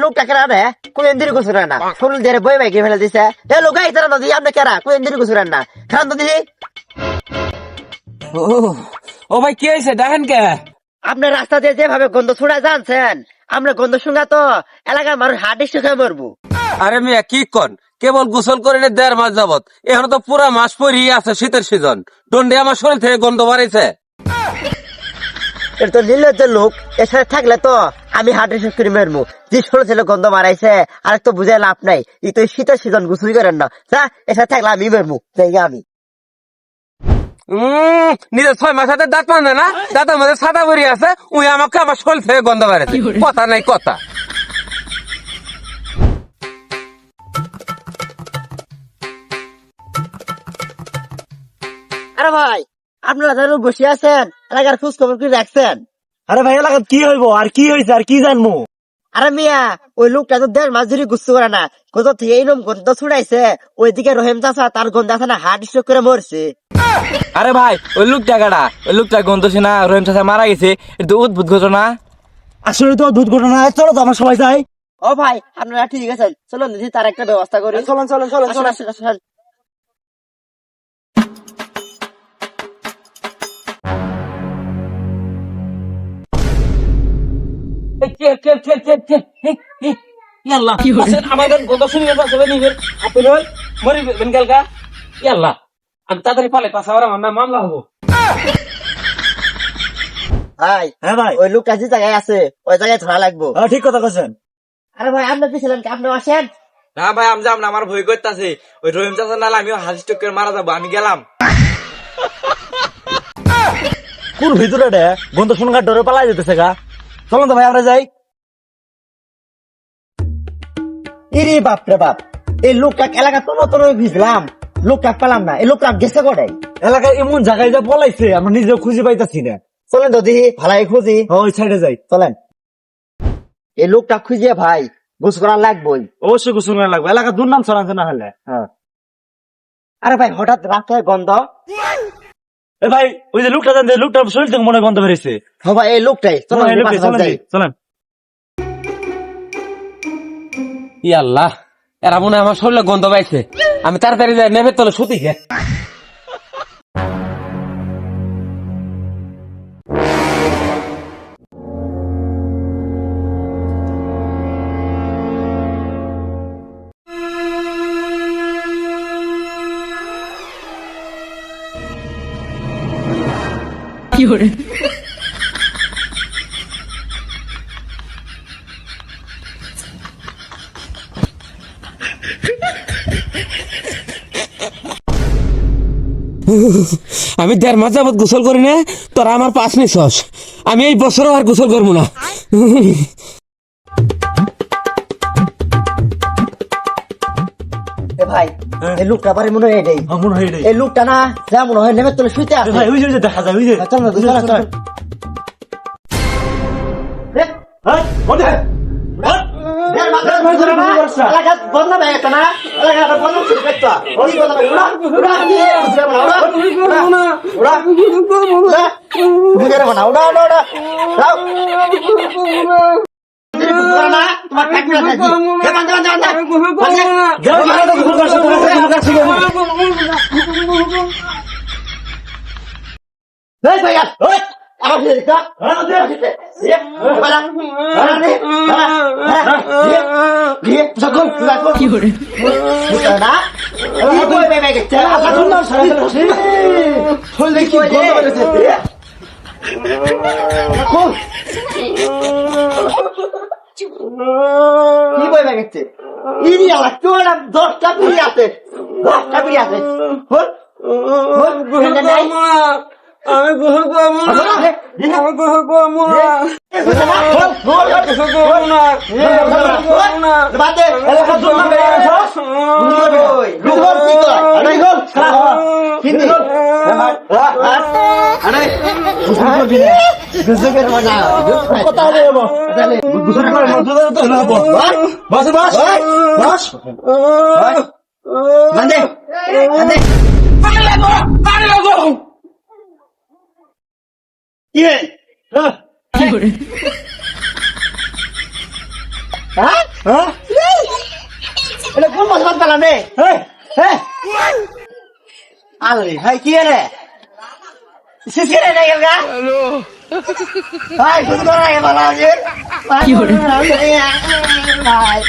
লোকটা কেনা রে কোয়েন দিন গুছুরেন না ফুল দিয়ে বই বাইকে ফেলে দিছে এ লোক এই তারা নদী আপনি কেনা কোয়েন দিন গুছুরেন না খান তো দিদি ও ভাই কি হয়েছে দেখেন কে? আপনি রাস্তা দিয়ে যেভাবে গন্ধ ছুড়া জানছেন আমরা গন্ধ শুঙ্গা তো এলাকার মানুষ হার্ট স্ট্রোক হয়ে মরবো। আরে মিয়া কি কন, কেবল গোসল করে 1.5 মাস যাবত, এখন তো পুরা মাস পরই আছে শীতের সিজন, দণ্ডে আমার শরীর থেকে গন্ধ বাড়াইছে। এটা তো নির্লজ্জ লোক, এর সাথে থাকলে তো আমি হার্ট স্ট্রোক করে মরবো। যে ষোলো ছেলে গন্ধ মারাইছে আর তো বুঝে লাভ নাই, এই তো শীতের সিজন গুছুই করেন না যা, এর সাথে থাকলে আমি মরবো জায়গা আমি। নিজের 6 মাস হাতে দাঁত মানে না, দাঁতের মধ্যে সাদা ভরি আছে, উই আমাকে আমার শরীর থেকে গন্ধ বাড়াইছে। কথা নাই কথা। আরে ভাই আপনারা যারা বসে আছেন এলাকার খোঁজ খবর কি রাখছেন? আরে ভাই এলাকাত কি হইব আর কি হয়েছে আর কি জানবো? আরে মিয়া ওই লোকটা তো 1.5 মাস ধরে গুছতে করে না, কোথা থেকে এই গন্ধ ছুড়াইছে, ওইদিকে রহিম চাচা তার গন্ধ আছে না হার্ট স্ট্রোক করে মরছে। আরে ভাই ওই লোকটা গাড়া, ওই লোকটা গন্ধ না রহিম চাচা মারা গেছে, এটা অদ্ভুত ঘটনা। আসলে তো অদ্ভুত ঘটনা, চলো তো আমার সবাই যাই। ও ভাই আপনারা ঠিক আছেন, চলুন দিদি তার একটা ব্যবস্থা করি। চলেন চলেন চলেন আসুন, চলেন। আসুন, আসুন। আমাদের গন্ধ শুনে মরি বেঙ্গালকা ইয়াল্লা, আমি তাড়াতাড়ি পালে পাশা আমার না মামলা হবো। ভাই হ্যাঁ ভাই, ওই লোকটা যে জায়গায় আছে ওই জায়গায় ধরা লাগবো। ঠিক কথা বলছেন। আরে ভাই আপনি পিছিলেন কি, আপনি আসেন। না ভাই আমি যাব না, আমার ভয় করতেছে, ওই রহিম চাচা নালে আমিও হার্ট স্ট্রোক করে মারা যাবো, আমি গেলাম। কোন ভিতরে রে গন্ধ শুনকার ডরে পালাই যেতেছে গা, চলুন তো ভাই আমরা যাই। ইরে বাপ রে বাপ, এই লোকটা এলাকা তো নতুন ভিজলাম, লোকটা পেলাম না, এই লোকটা গেছে কোথায়? এলাকায় এমন জায়গায় যা পলাইছে আমরা নিজেও খুঁজে পাইতাছি না। চলেন তো দিদি ভালাই খুঁজি। ওই সাইডে যাই। চলেন এই লোকটা খুঁজিয়ে ভাই গোস করা লাগবই। অবশ্যই গোসল করা লাগবে, এলাকা দুর্নাম ছড়াচ্ছে না হলে। হ্যাঁ। আরে ভাই হঠাৎ রাস্তায় গন্ধ। এ ভাই ওই যে লোকটা জানতে, লোকটার শরীর থেকে মনে হয় গন্ধ বেরিয়েছে। হ্যাঁ ভাই এই লোকটাই, চলেন এই লোকটাই, চলেন যাই, চলেন। ইয়াল্লাহ, এরা মনে হয় আমার শরীরে গন্ধ পাইছে, আমি তাড়াতাড়ি যাই নেমে তোলে শুতি গে। আমি 1.5 মাস যাবত গোসল করি না, তোরা আমার পাশ নিছস, আমি এই বছরও আর গোসল করবো না। এ ভাই এই লোকটা বাড়ি মনে হয় এটাই, মনে হয় এটাই। এই লোকটা না যা মনে হয় নেমে তোলে শুইতে আছে। ভাই ওই যে দেখা যায়, ওই যে। চল না চল না চল। হ্যাঁ, ওঠে। এলাকা বন্ধ হয়ে গেছে না, এলাকাটা বন্ধ শুরু করতে ওই কথা উড়া উড়া দিয়ে বুঝবে না, উড়া উড়া উড়া বুঝবে না, উড়া উড়া উড়া যাও না তোমার কাটবে না থাকি হে বন্ধ বন্ধ বন্ধ যাও মারা তো গোসল করছ, তুমি গোসল করছ কেন? এই ভাই ওই আমার দিয়ে দিতা আমার দিয়ে দিতে এ বালা দিয়ে সকল সকল কি করে বুঝা না এই কই বে বে গেছে আসা শুননা শুনছি শুনলে কি গন্ধ বেরোছে কোন কি বই বে গেছে ইনি আলা তোর 10টা পিড়ি আছে 10টা পিড়ি আছে হল হল নাই আমি গোসল করবো না, আমি গোসল করবো না, হ্যাঁ হ্যাঁ এটা কোন মাছ মাছ পেলাম রে এই হ্যাঁ আরে ভাই কি রে সিসিরে নাই গা ভাই শুধু করে আগে বলা আছে কি হলো ভাই